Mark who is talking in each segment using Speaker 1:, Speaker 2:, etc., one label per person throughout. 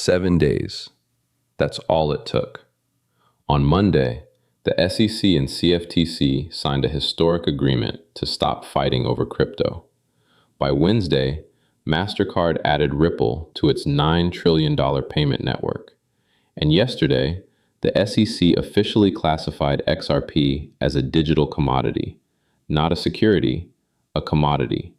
Speaker 1: 7 days. That's all it took. On Monday, the SEC and CFTC signed a historic agreement to stop fighting over crypto. By Wednesday, Mastercard added Ripple to its $9 trillion payment network. And yesterday, the SEC officially classified XRP as a digital commodity, not a security, a commodity.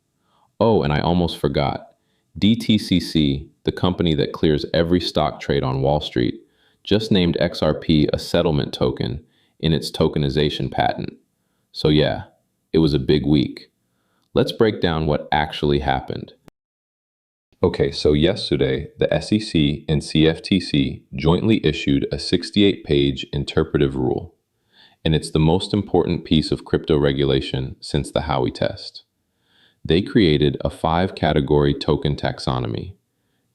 Speaker 1: Oh, and I almost forgot. DTCC, the company that clears every stock trade on Wall Street, just named XRP a settlement token in its tokenization patent. So yeah, it was a big week. Let's break down what actually happened. Okay, so yesterday, the SEC and CFTC jointly issued a 68-page interpretive rule, and it's the most important piece of crypto regulation since the Howey test. They created a 5-category token taxonomy: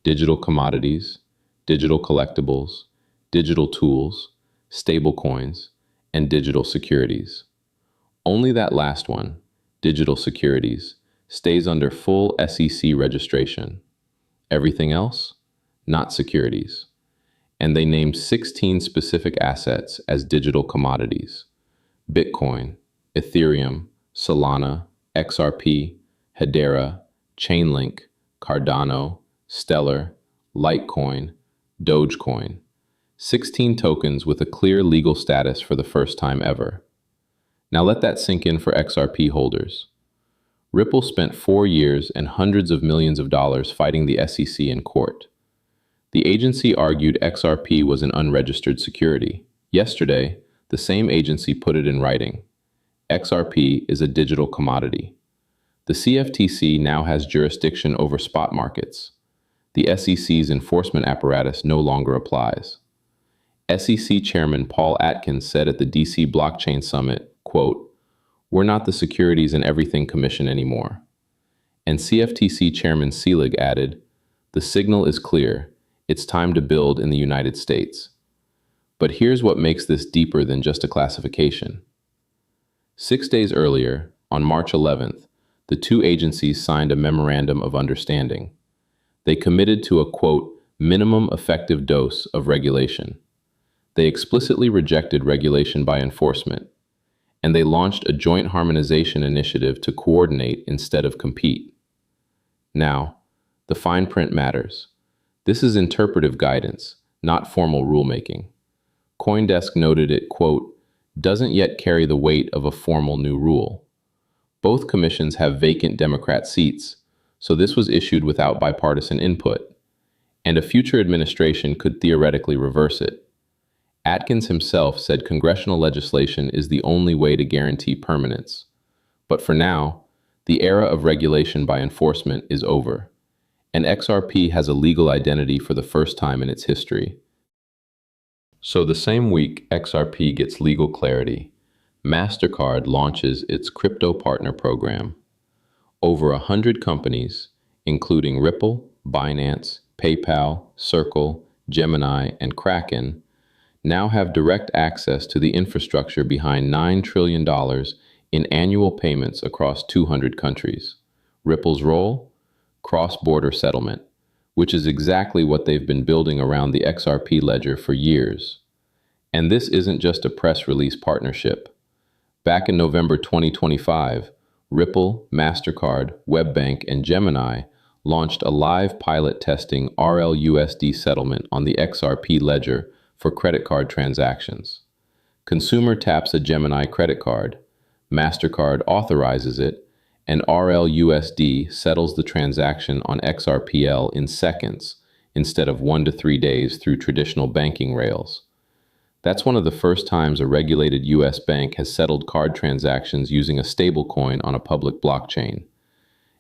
Speaker 1: digital commodities, digital collectibles, digital tools, stablecoins, and digital securities. Only that last one, digital securities, stays under full SEC registration. Everything else, not securities. And they named 16 specific assets as digital commodities: Bitcoin, Ethereum, Solana, XRP, Hedera, Chainlink, Cardano, Stellar, Litecoin, Dogecoin. 16 tokens with a clear legal status for the first time ever. Now let that sink in for XRP holders. Ripple spent 4 years and hundreds of millions of dollars fighting the SEC in court. The agency argued XRP was an unregistered security. Yesterday, the same agency put it in writing. XRP is a digital commodity. The CFTC now has jurisdiction over spot markets. The SEC's enforcement apparatus no longer applies. SEC Chairman Paul Atkins said at the DC Blockchain Summit, quote, "We're not the Securities and Everything Commission anymore." And CFTC Chairman Selig added, "The signal is clear. It's time to build in the United States." But here's what makes this deeper than just a classification. 6 days earlier, on March 11th, the two agencies signed a memorandum of understanding. They committed to a, quote, "minimum effective dose of regulation." They explicitly rejected regulation by enforcement, and they launched a joint harmonization initiative to coordinate instead of compete. Now, the fine print matters. This is interpretive guidance, not formal rulemaking. CoinDesk noted it, quote, "doesn't yet carry the weight of a formal new rule." Both commissions have vacant Democrat seats, so this was issued without bipartisan input, and a future administration could theoretically reverse it. Atkins himself said congressional legislation is the only way to guarantee permanence. But for now, the era of regulation by enforcement is over, and XRP has a legal identity for the first time in its history. So the same week XRP gets legal clarity, Mastercard launches its Crypto Partner Program. Over 100 companies, including Ripple, Binance, PayPal, Circle, Gemini, and Kraken, now have direct access to the infrastructure behind $9 trillion in annual payments across 200 countries. Ripple's role? Cross-border settlement, which is exactly what they've been building around the XRP ledger for years. And this isn't just a press release partnership. Back in November 2025, Ripple, Mastercard, WebBank, and Gemini launched a live pilot testing RLUSD settlement on the XRP ledger for credit card transactions. Consumer taps a Gemini credit card, Mastercard authorizes it, and RLUSD settles the transaction on XRPL in seconds instead of 1 to 3 days through traditional banking rails. That's one of the first times a regulated US bank has settled card transactions using a stablecoin on a public blockchain.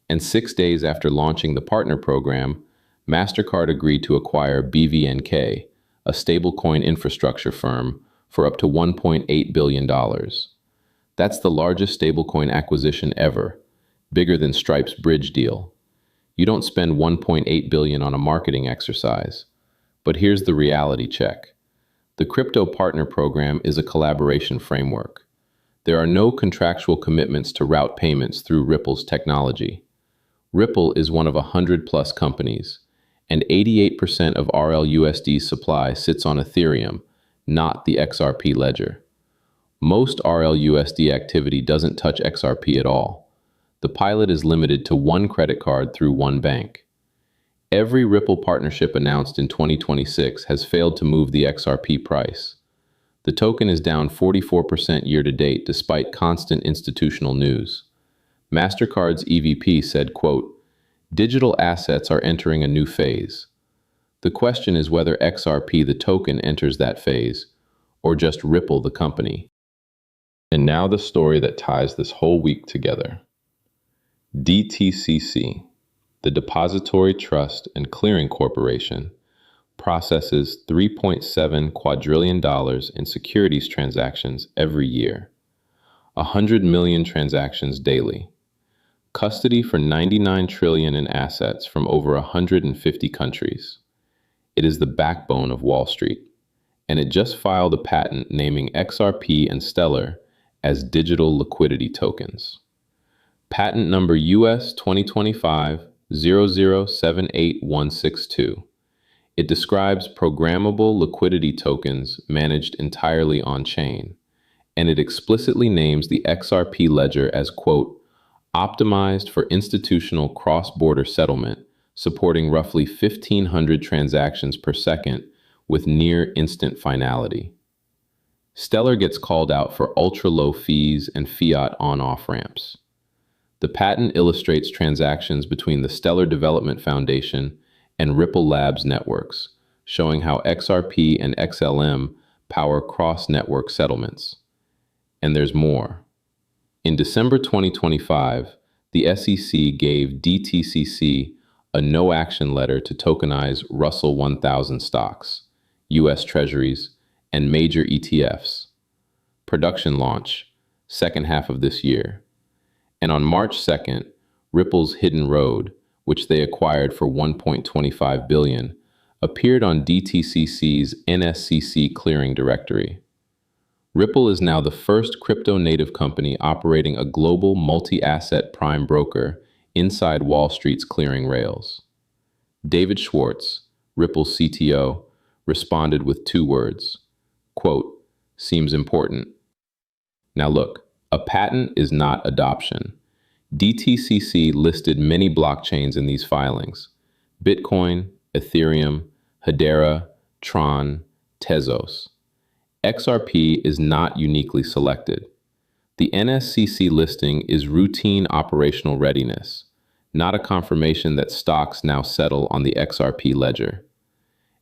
Speaker 1: And 6 days after launching the partner program, Mastercard agreed to acquire BVNK, a stablecoin infrastructure firm, for up to $1.8 billion. That's the largest stablecoin acquisition ever, bigger than Stripe's bridge deal. You don't spend $1.8 billion on a marketing exercise. But here's the reality check. The Crypto Partner Program is a collaboration framework. There are no contractual commitments to route payments through Ripple's technology. Ripple is one of 100+ companies, and 88% of RLUSD's supply sits on Ethereum, not the XRP ledger. Most RLUSD activity doesn't touch XRP at all. The pilot is limited to one credit card through one bank. Every Ripple partnership announced in 2026 has failed to move the XRP price. The token is down 44% year-to-date despite constant institutional news. Mastercard's EVP said, quote, "Digital assets are entering a new phase. The question is whether XRP the token enters that phase, or just Ripple the company." And now the story that ties this whole week together. DTCC, the Depository Trust and Clearing Corporation, processes $3.7 quadrillion in securities transactions every year, 100 million transactions daily, custody for 99 trillion in assets from over 150 countries. It is the backbone of Wall Street, and it just filed a patent naming XRP and Stellar as digital liquidity tokens. Patent number US 2025-0078162. It describes programmable liquidity tokens managed entirely on-chain, and it explicitly names the XRP ledger as, quote, optimized for institutional cross-border settlement, supporting roughly 1,500 transactions per second with near instant finality. Stellar gets called out for ultra-low fees and fiat on-off ramps. The patent illustrates transactions between the Stellar Development Foundation and Ripple Labs networks, showing how XRP and XLM power cross-network settlements. And there's more. In December 2025, the SEC gave DTCC a no-action letter to tokenize Russell 1000 stocks, U.S. Treasuries, and major ETFs. Production launch, second half of this year. And on March 2nd, Ripple's Hidden Road, which they acquired for $1.25 billion, appeared on DTCC's NSCC clearing directory. Ripple is now the first crypto-native company operating a global multi-asset prime broker inside Wall Street's clearing rails. David Schwartz, Ripple's CTO, responded with two words, quote, "Seems important." Now look, a patent is not adoption. DTCC listed many blockchains in these filings: Bitcoin, Ethereum, Hedera, Tron, Tezos. XRP is not uniquely selected. The NSCC listing is routine operational readiness, not a confirmation that stocks now settle on the XRP ledger.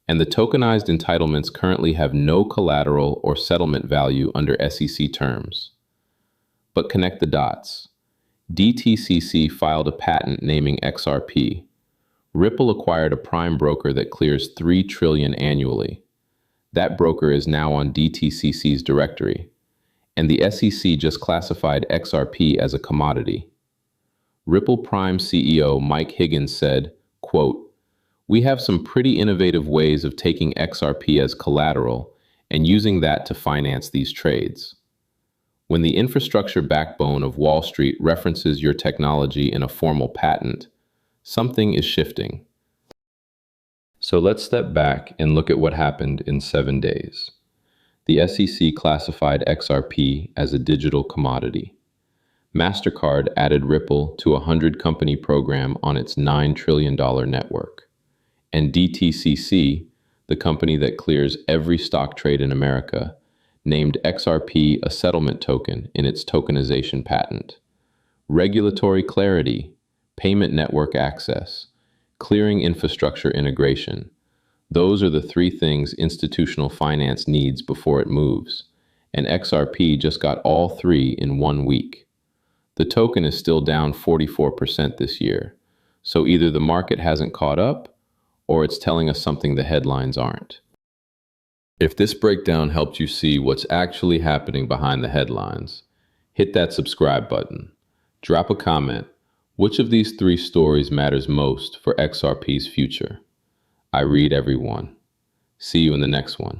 Speaker 1: And the tokenized entitlements currently have no collateral or settlement value under SEC terms. But connect the dots. DTCC filed a patent naming XRP. Ripple acquired a prime broker that clears $3 trillion annually. That broker is now on DTCC's directory, and the SEC just classified XRP as a commodity. Ripple Prime CEO Mike Higgins said, quote, "We have some pretty innovative ways of taking XRP as collateral and using that to finance these trades." When the infrastructure backbone of Wall Street references your technology in a formal patent, something is shifting. So let's step back and look at what happened in 7 days. The SEC classified XRP as a digital commodity. Mastercard added Ripple to a 100-company program on its $9 trillion network. And DTCC, the company that clears every stock trade in America, named XRP a settlement token in its tokenization patent. Regulatory clarity, payment network access, clearing infrastructure integration. Those are the three things institutional finance needs before it moves, and XRP just got all three in 1 week. The token is still down 44% this year, so either the market hasn't caught up, or it's telling us something the headlines aren't. If this breakdown helped you see what's actually happening behind the headlines, hit that subscribe button. Drop a comment. Which of these three stories matters most for XRP's future? I read every one. See you in the next one.